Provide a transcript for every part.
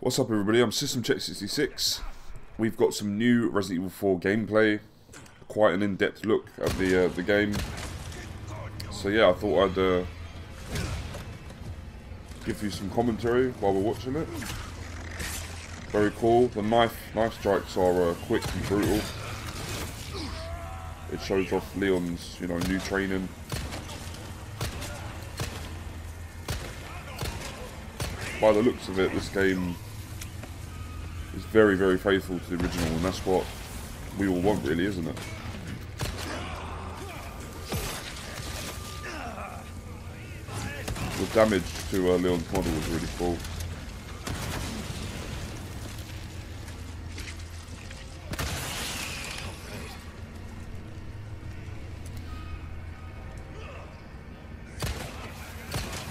What's up everybody, I'm System Check 66. We've got some new Resident Evil 4 gameplay. Quite an in-depth look at the game. So yeah, I thought I'd give you some commentary while we're watching it. Very cool. The knife strikes are quick and brutal. It shows off Leon's, new training. By the looks of it, this game is very, very faithful to the original, and that's what we all want, really, isn't it? The damage to Leon's model was really cool.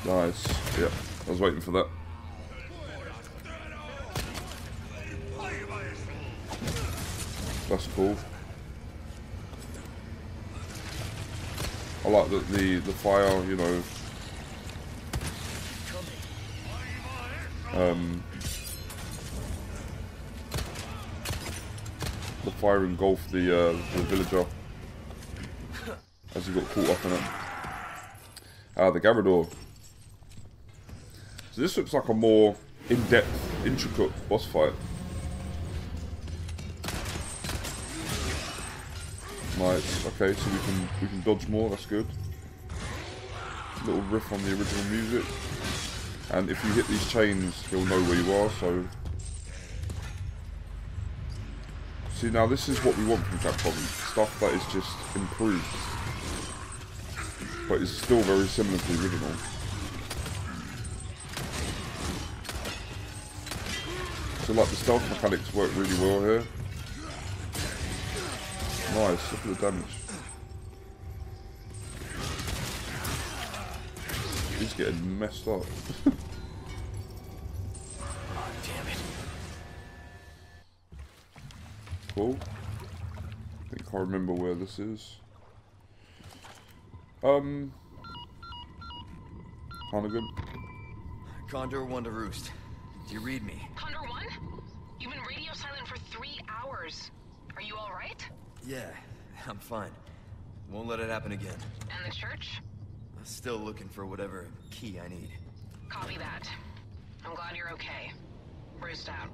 Nice. Yep, I was waiting for that. That's cool. I like that the fire, the fire engulfed the villager as he got caught up in it. The Garrador. So this looks like a more in-depth, intricate boss fight. Nice. Okay, so we can dodge more. That's good. Little riff on the original music, and if you hit these chains, he'll know where you are. So, see, now this is what we want from Capcom: stuff that is just improved, but is still very similar to the original. So, like, the stealth mechanics work really well here. Nice, look at the damage. He's getting messed up. Damn it. Cool. I think I remember where this is. Hannigan. Condor 1 to Roost. Do you read me? Condor 1? You've been radio silent for 3 hours. Are you alright? Yeah, I'm fine. Won't let it happen again. And the church? I'm still looking for whatever key I need. Copy that. I'm glad you're okay. Roost out.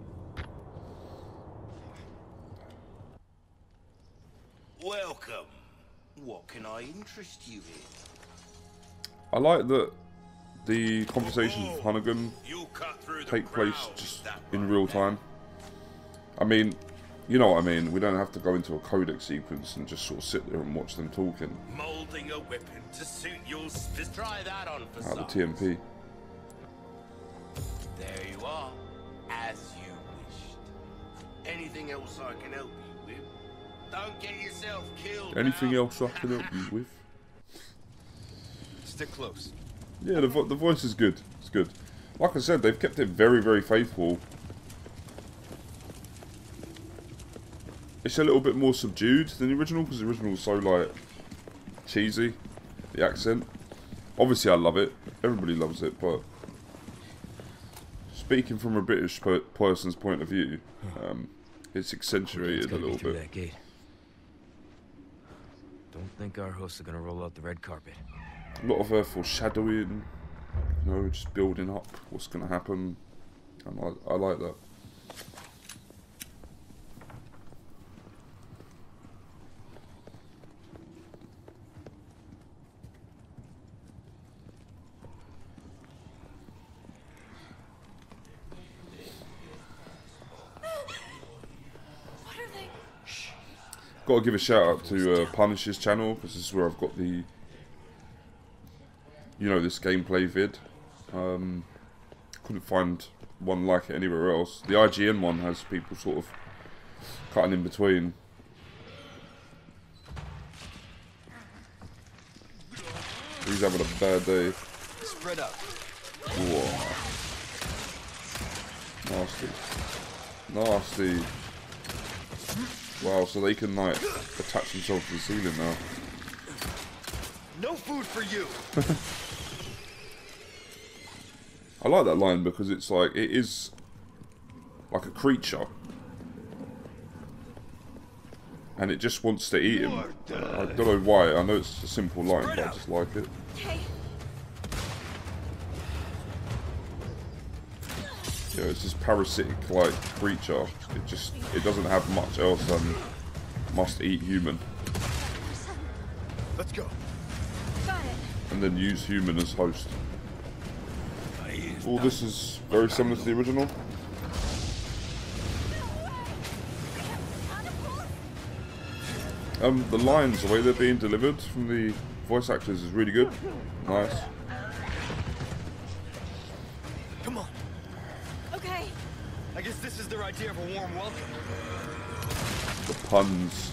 Welcome. What can I interest you in? I like that the conversations with Hannigan take place just in real time. I mean, you know what I mean? We don't have to go into a codec sequence and just sort of sit there and watch them talking. Molding a weapon to suit your try that on for the TMP. There you are, as you wished. Anything else I can help you with? Don't get yourself killed. Anything else I can help you with? Stick close. Yeah, the voice is good. It's good. Like I said, they've kept it very, very faithful. It's a little bit more subdued than the original, because the original was so, like, cheesy, the accent. Obviously I love it, everybody loves it, but speaking from a British person's point of view, it's accentuated a little bit. That gate. Don't think our hosts are gonna roll out the red carpet. A lot of foreshadowing, just building up what's gonna happen, and I like that. Got to give a shout out to Punish's channel, because this is where I've got the, this gameplay vid. Couldn't find one like it anywhere else. The IGN one has people sort of cutting in between. He's having a bad day. Spread out. Whoa. Nasty. Nasty. Wow, so they can, like, attach themselves to the ceiling now. No food for you. I like that line because it's like, it is like a creature, and it just wants to eat him. I don't know why. I know it's a simple line, but I just like it. Yeah, it's this parasitic like creature. It doesn't have much else than must eat human. Let's go. And then use human as host. All this is very similar to the original. The lines, the way they're being delivered from the voice actors is really good. Nice. Come on. Okay. I guess this is their idea of a warm welcome. The puns.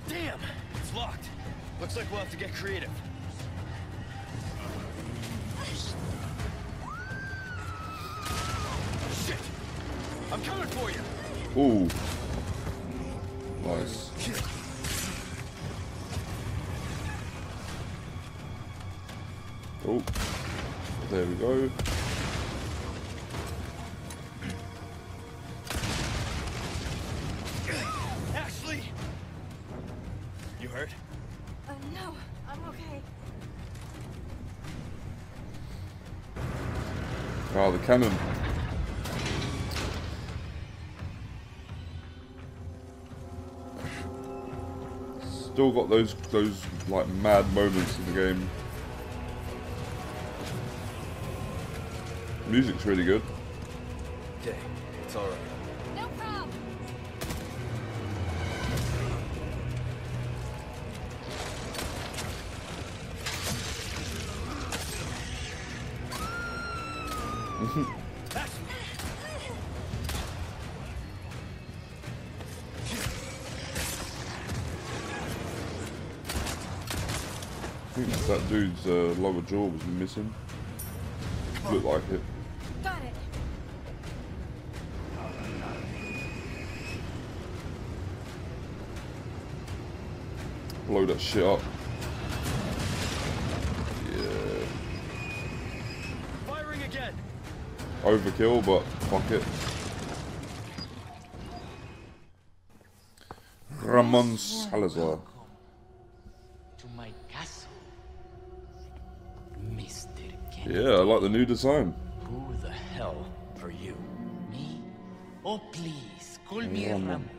Damn! It's locked. Looks like we'll have to get creative. Shit! I'm coming for you! Ooh. Nice. Oh. There we go. Ashley! You hurt? No, I'm okay. Ah, the cannon. Still got those like mad moments in the game. Music's really good. Okay, it's alright. No problem. I think that dude's lower jaw was missing. Looked like it. Got it. Blow that shit up. Yeah. Firing again! Overkill, but fuck it. Ramon Salazar. To my castle, Mr. Kennedy. Yeah, I like the new design. Who the hell are you? Me? Oh, please, call me Ramon. Ramon.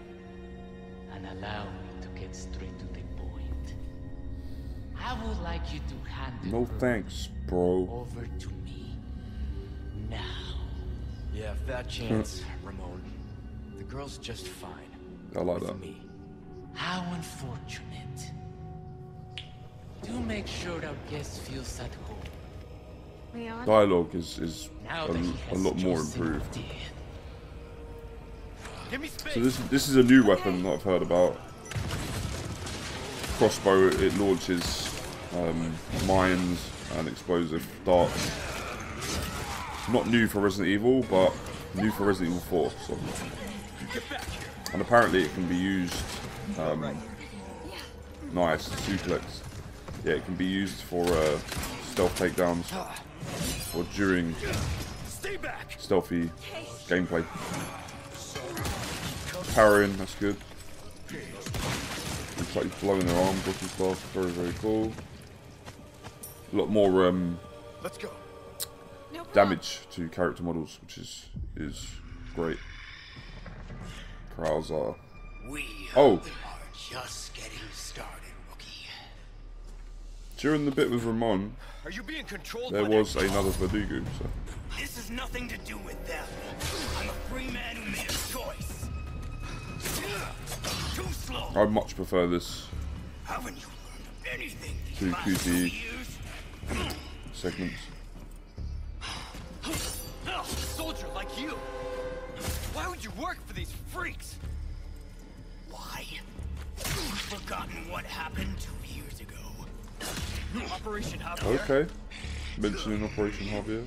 And allow me to get straight to the point. I would like you to hand No her thanks, bro. over to me. Now. Yeah, fat chance, Ramon. The girl's just fine. I like with that. me. How unfortunate. Do make sure our guest feels at home. Leon? Dialogue is Now a that he has lot more chosen improved. death. Give me space! So this is a new weapon that I've heard about. Crossbow, it launches mines and explosive darts. Not new for Resident Evil, but new for Resident Evil 4. So. Get back here! And apparently it can be used. Nice suplex. Yeah, it can be used for stealth takedowns or during Stay back! stealthy gameplay. Parrying, that's good. Looks like he's blowing their arms off and stuff. Very, very cool. A lot more Let's go. No problem. damage to character models, which is great. Krauser. We Oh, are just getting started, rookie. during the bit with Ramon, Are you being controlled there by was that? another Verdugo. So. This has nothing to do with them. I'm a free man who made a choice. Too slow. I much prefer this Haven't you learned anything these to last 2 QT years? segments. A soldier like you! Why would you work for these freaks? Why? You've forgotten what happened 2 years ago. Operation Javier? Okay. Mentioning Operation Javier.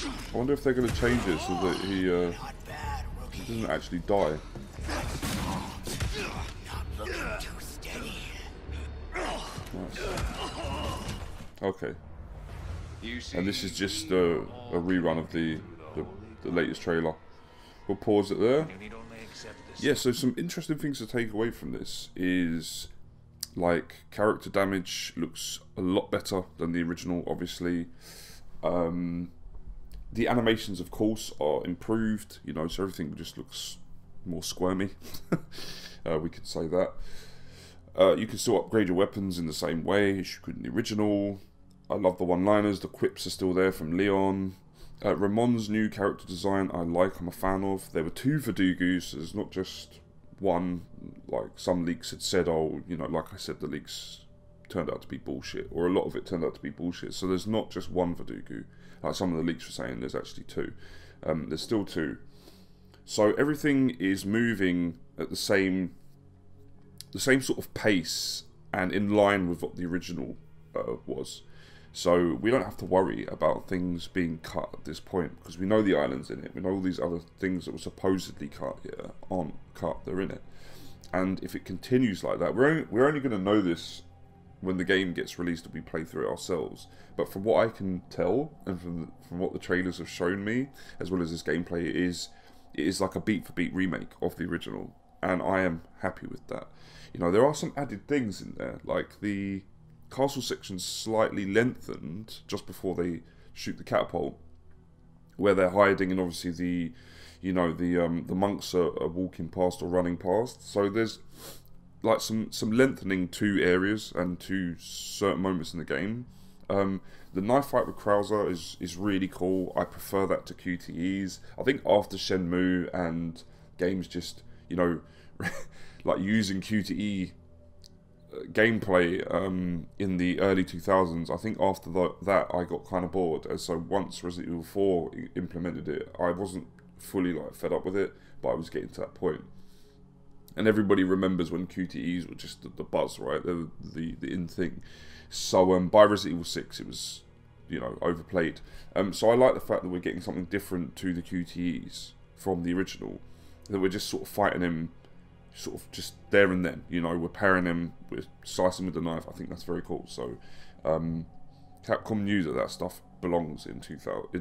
I wonder if they're going to change it so that he Not bad, rookie. doesn't actually die. Not looking too steady. Nice. Okay. And this is just a rerun of the latest trailer. We'll pause it there. Yeah, so some interesting things to take away from this is, like, character damage looks a lot better than the original, obviously. The animations, of course, are improved, you know, so everything just looks more squirmy. We could say that. You can still upgrade your weapons in the same way as you could in the original. I love the one-liners, the quips are still there from Leon. Ramon's new character design I like, I'm a fan of. There were 2 Verdugus, so there's not just one, like some leaks had said, oh, you know, like I said, the leaks turned out to be bullshit, or a lot of it turned out to be bullshit, so there's not just one Verdugu, like some of the leaks were saying, there's actually 2. There's still 2. So everything is moving at the same sort of pace and in line with what the original was. So we don't have to worry about things being cut at this point, because we know the island's in it. We know all these other things that were supposedly cut here aren't cut, they're in it. And if it continues like that, we're only going to know this when the game gets released and we play through it ourselves. But from what I can tell, and from what the trailers have shown me, as well as this gameplay, it is like a beat-for-beat remake of the original. And I am happy with that. You know, there are some added things in there, like the castle section's slightly lengthened just before they shoot the catapult, where they're hiding, and obviously the monks are walking past or running past. So there's like some lengthening to areas and to certain moments in the game. The knife fight with Krauser is really cool. I prefer that to QTEs. I think after Shenmue and games just, you know, like using QTE gameplay in the early 2000s, I think after that I got kind of bored. And so once Resident Evil 4 implemented it, I wasn't fully like fed up with it, but I was getting to that point. And everybody remembers when QTEs were just the buzz, right? They were the in thing. So by Resident Evil 6 it was, you know, overplayed. So I like the fact that we're getting something different to the QTEs from the original, that we're just sort of fighting him sort of just there and then, you know, we're parrying him, we're slicing with the knife. I think that's very cool. So Capcom knew that stuff belongs in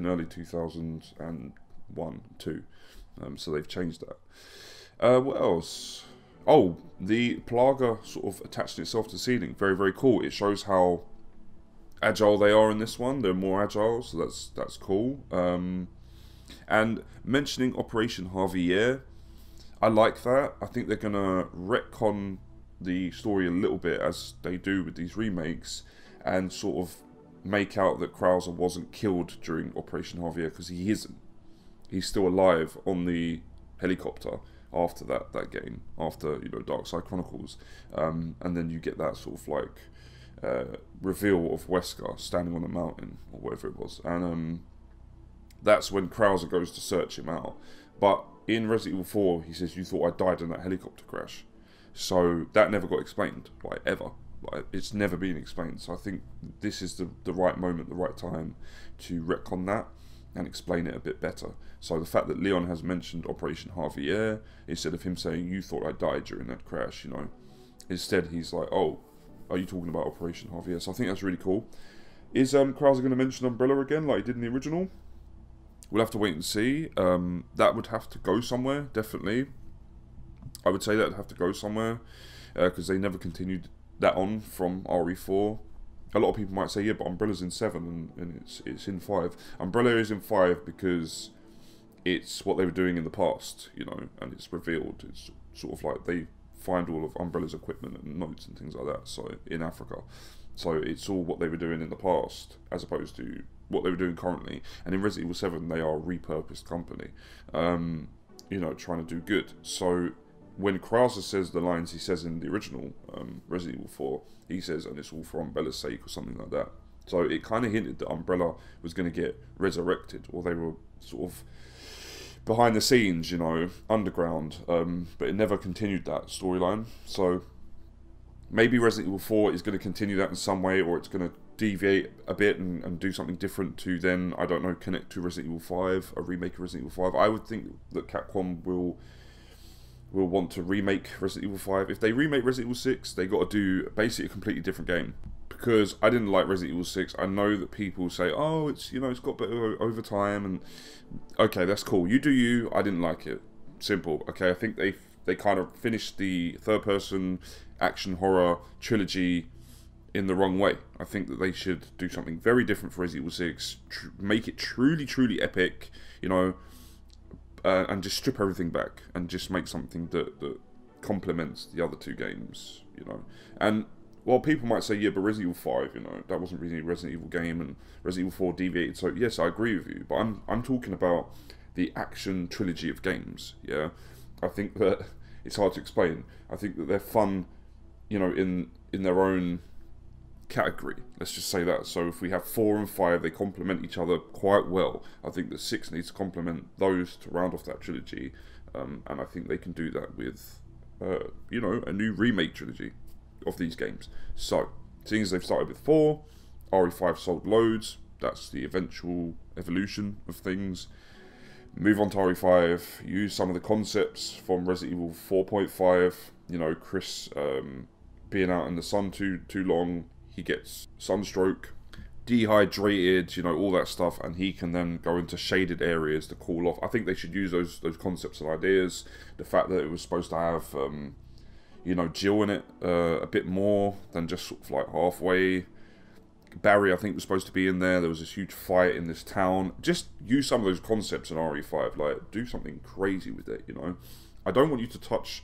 early 2001, 2. So they've changed that. What else? Oh, the Plaga sort of attaching itself to the ceiling. Very, very cool. It shows how agile they are in this one. They're more agile, so that's cool. And mentioning Operation Javier, I like that. I think they're going to retcon the story a little bit, as they do with these remakes, and sort of make out that Krauser wasn't killed during Operation Javier, because he isn't. He's still alive on the helicopter after that game, after, you know, Dark Side Chronicles. And then you get that sort of like reveal of Wesker standing on the mountain, or whatever it was. And that's when Krauser goes to search him out. But in Resident Evil 4, he says, "You thought I died in that helicopter crash." So that never got explained, like, ever. Like, it's never been explained. So I think this is the right moment, the right time to retcon that and explain it a bit better. So the fact that Leon has mentioned Operation Javier, instead of him saying, "You thought I died during that crash," you know, instead he's like, "Oh, are you talking about Operation Javier?" So I think that's really cool. Is Krauser going to mention Umbrella again, like he did in the original? We'll have to wait and see. That would have to go somewhere, definitely. I would say that would have to go somewhere, because they never continued that on from RE4. A lot of people might say, yeah, but Umbrella's in 7 and it's in 5. Umbrella is in 5 because it's what they were doing in the past, you know, and it's revealed. It's sort of like they find all of Umbrella's equipment and notes and things like that, so in Africa. So it's all what they were doing in the past, as opposed to what they were doing currently. And in Resident Evil 7, they are a repurposed company, you know, trying to do good. So when Krauser says the lines he says in the original Resident Evil 4, he says, "And it's all for Umbrella's sake," or something like that. So it kind of hinted that Umbrella was going to get resurrected, or they were sort of behind the scenes, you know, underground. But it never continued that storyline. So maybe Resident Evil 4 is going to continue that in some way, or it's going to deviate a bit and do something different to then, I don't know, connect to Resident Evil 5, a remake of Resident Evil 5. I would think that Capcom will want to remake Resident Evil 5. If they remake Resident Evil 6, they got to do basically a completely different game, because I didn't like Resident Evil 6. I know that people say, oh, it's, you know, it's got better over time, and okay, that's cool. You do you. I didn't like it. Simple. Okay, I think they kind of finished the third-person action horror trilogy in the wrong way. I think that they should do something very different for Resident Evil 6, make it truly epic, you know, and just strip everything back and just make something that complements the other two games, you know. And while people might say, yeah, but Resident Evil 5, you know, that wasn't really a Resident Evil game, and Resident Evil 4 deviated, so yes, I agree with you, but I'm talking about the action trilogy of games, yeah. I think that it's hard to explain. I think that they're fun, you know, in their own category, let's just say that. So if we have 4 and 5, they complement each other quite well. I think that 6 needs to complement those to round off that trilogy, and I think they can do that with, you know, a new remake trilogy of these games. So, seeing as they've started with 4, RE5 sold loads, that's the eventual evolution of things. Move on to RE5, use some of the concepts from Resident Evil 4.5, you know, Chris being out in the sun too long, he gets sunstroke, dehydrated, you know, all that stuff, and he can then go into shaded areas to cool off. I think they should use those concepts and ideas. The fact that it was supposed to have, you know, Jill in it a bit more than just sort of like halfway. Barry, I think, was supposed to be in there. There was this huge fight in this town. Just use some of those concepts in RE5. Like, do something crazy with it, you know. I don't want you to touch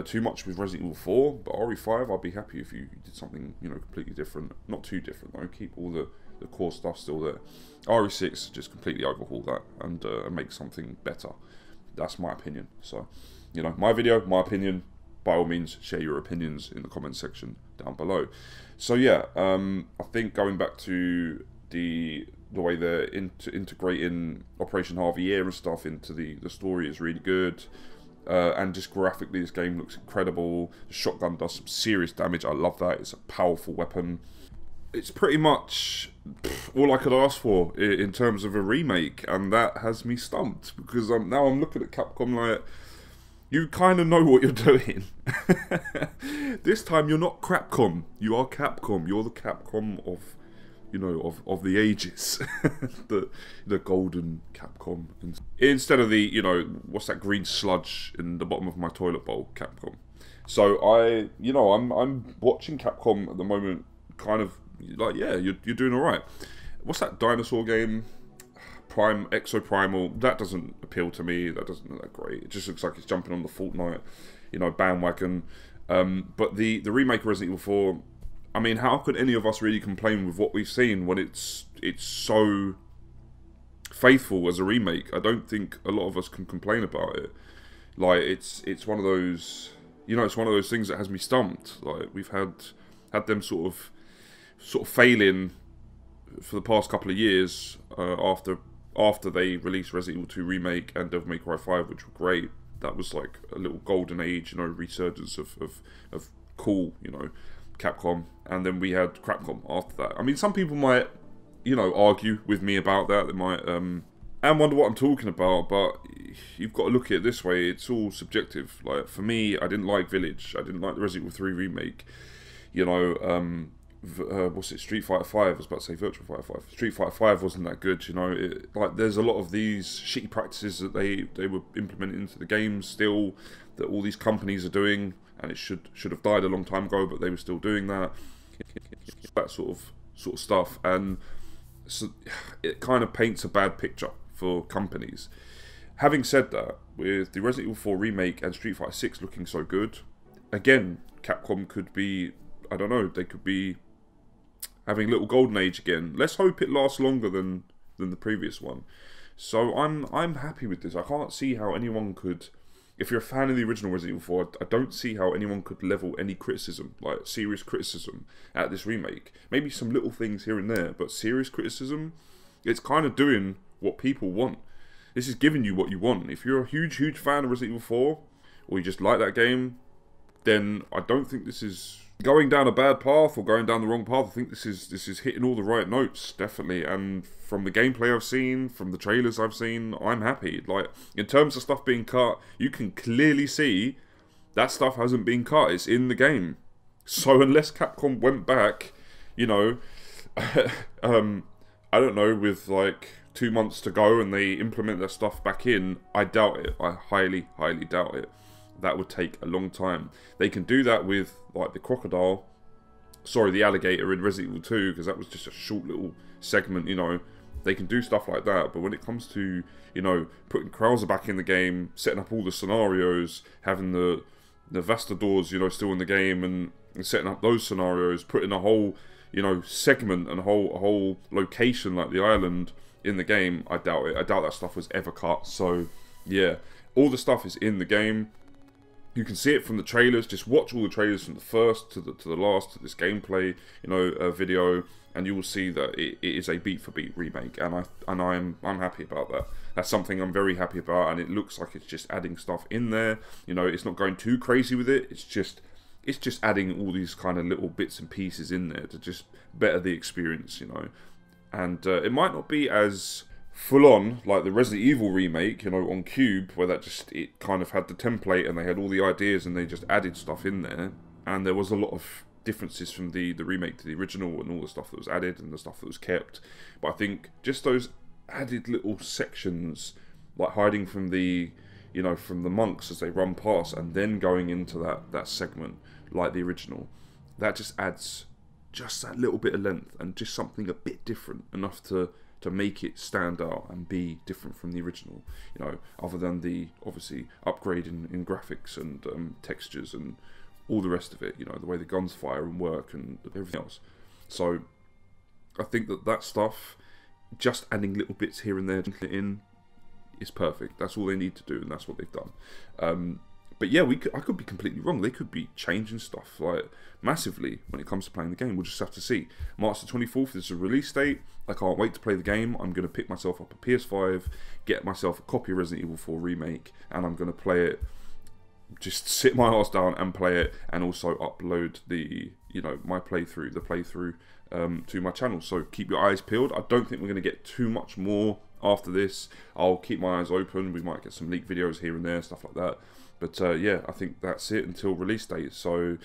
too much with Resident Evil 4, but RE5, I'd be happy if you did something, you know, completely different. Not too different, though. Keep all the core stuff still there. RE6, just completely overhaul that and make something better. That's my opinion. So, you know, my video, my opinion. By all means, share your opinions in the comment section down below. So yeah, I think going back to the way they're integrating Operation Harvey Year and stuff into the story is really good. And just graphically, this game looks incredible. The shotgun does some serious damage. I love that. It's a powerful weapon. It's pretty much all I could ask for in terms of a remake, and that has me stumped, because now I'm looking at Capcom like, you kind of know what you're doing. This time you're not Crapcom. You are Capcom. You're the Capcom of, you know, of the ages. the golden Capcom. Instead of the, you know, what's that green sludge in the bottom of my toilet bowl, Capcom. So I'm watching Capcom at the moment, kind of like, yeah, you're doing all right. What's that dinosaur game? Exoprimal, that doesn't appeal to me. That doesn't look that great. It just looks like it's jumping on the Fortnite, you know, bandwagon. But the remake of Resident Evil 4, I mean, how could any of us really complain with what we've seen when it's so faithful as a remake? I don't think a lot of us can complain about it. Like, it's one of those, you know, it's one of those things that has me stumped. Like, we've had them sort of failing for the past couple of years after they released Resident Evil 2 Remake and Devil May Cry 5, which were great. That was like a little golden age, you know, resurgence of cool, you know, Capcom. And then we had Crapcom after that. I mean, some people might, you know, argue with me about that. They might and wonder what I'm talking about, but you've got to look at it this way. It's all subjective. Like, for me, I didn't like Village. I didn't like the Resident Evil 3 Remake. You know, what's it, Street Fighter 5, I was about to say Virtual Fighter 5. Street Fighter 5 wasn't that good, you know. Like, there's a lot of these shitty practices that they were implementing into the games still, that all these companies are doing, and it should have died a long time ago, but they were still doing that. That sort of stuff, and so it kind of paints a bad picture for companies. Having said that, with the Resident Evil 4 Remake and Street Fighter 6 looking so good, again, Capcom could be, I don't know, they could be having a little golden age again. Let's hope it lasts longer than the previous one. So I'm happy with this. I can't see how anyone could, if you're a fan of the original Resident Evil 4, I don't see how anyone could level any criticism, like serious criticism, at this remake. Maybe some little things here and there, but serious criticism, it's kind of doing what people want. This is giving you what you want. If you're a huge fan of Resident Evil 4, or you just like that game, then I don't think this is going down a bad path or going down the wrong path. I think this is hitting all the right notes, definitely. And from the gameplay I've seen, from the trailers I've seen, I'm happy. Like, in terms of stuff being cut, you can clearly see that stuff hasn't been cut. It's in the game. So unless Capcom went back you know, I don't know, with like 2 months to go and they implement their stuff back in, I doubt it. I highly, highly doubt it. That would take a long time. They can do that with like the alligator in Resident Evil 2, because that was just a short little segment, you know. They can do stuff like that, but when it comes to, you know, putting Krauser back in the game, setting up all the scenarios, having the Vastadors, you know, still in the game, and setting up those scenarios, putting a whole, you know, segment and a whole location like the island in the game, I doubt it. I doubt that stuff was ever cut. So yeah, all the stuff is in the game. You can see it from the trailers. Just watch all the trailers from the first to the last to this gameplay, you know, video, and you will see that it is a beat for beat remake, and I'm happy about that. That's something I'm very happy about, and it looks like it's just adding stuff in there. You know, it's not going too crazy with it. It's just adding all these kind of little bits and pieces in there to just better the experience, you know. And it might not be as full on like the Resident Evil remake, you know, on Cube, where it kind of had the template and they had all the ideas and they just added stuff in there, and there was a lot of differences from the remake to the original and all the stuff that was added and the stuff that was kept. But I think just those added little sections, like hiding from the, you know, from the monks as they run past, and then going into that segment like the original, that just adds just that little bit of length and just something a bit different, enough to make it stand out and be different from the original, you know, other than the obviously upgrade in graphics and textures and all the rest of it, you know, the way the guns fire and work and everything else. So I think that stuff, just adding little bits here and there in, is perfect. That's all they need to do, and that's what they've done. But yeah, I could be completely wrong. They could be changing stuff like massively when it comes to playing the game. We'll just have to see. March the 24th is a release date. I can't wait to play the game. I'm going to pick myself up a PS5, get myself a copy of Resident Evil 4 Remake, and I'm going to play it. Just sit my ass down and play it, and also upload the, you know, my playthrough, to my channel. So keep your eyes peeled. I don't think we're going to get too much more after this. I'll keep my eyes open. We might get some leaked videos here and there, stuff like that. But yeah, I think that's it until release date. So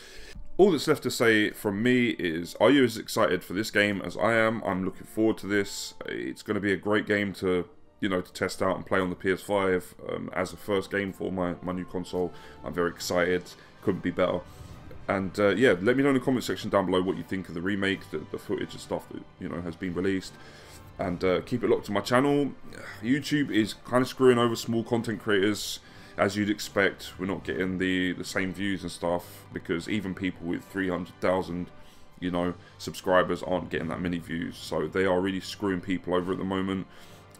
all that's left to say from me is, are you as excited for this game as I am? I'm looking forward to this. It's going to be a great game to, you know, to test out and play on the PS5 as a first game for my new console. I'm very excited. Couldn't be better. And yeah, let me know in the comment section down below what you think of the remake, the footage and stuff that, you know, has been released. And keep it locked to my channel. YouTube is kind of screwing over small content creators, as you'd expect. We're not getting the same views and stuff, because even people with 300,000, you know, subscribers aren't getting that many views. So they are really screwing people over at the moment.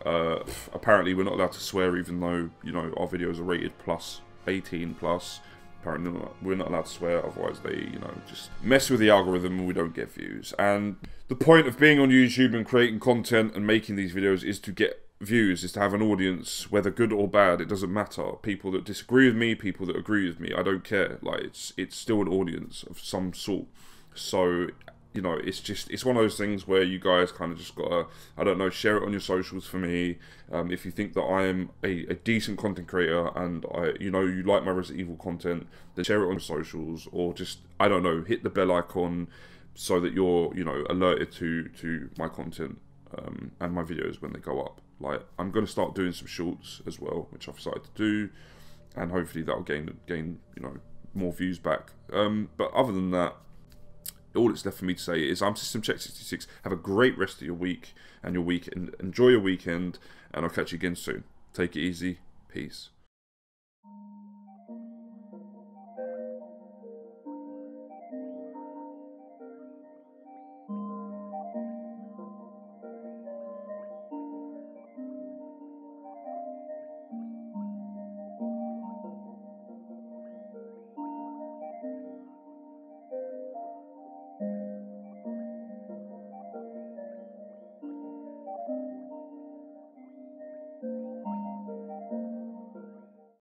Apparently we're not allowed to swear, even though, you know, our videos are rated plus 18 plus. Apparently we're not allowed to swear, otherwise they, you know, just mess with the algorithm and we don't get views. And the point of being on YouTube and creating content and making these videos is to get views, is to have an audience, whether good or bad, it doesn't matter. People that disagree with me, people that agree with me, I don't care. Like, it's still an audience of some sort. So, you know, it's one of those things where you guys kind of just gotta, I don't know, share it on your socials for me. If you think that I am a decent content creator and you know, you like my Resident Evil content, then share it on your socials, or just, I don't know, hit the bell icon so that you're, you know, alerted to my content and my videos when they go up. Like, I'm going to start doing some shorts as well, which I've started to do, and hopefully that'll gain you know, more views back. But other than that, all it's left for me to say is I'm SystemCheck66. Have a great rest of your week and your weekend. Enjoy your weekend, and I'll catch you again soon. Take it easy. Peace.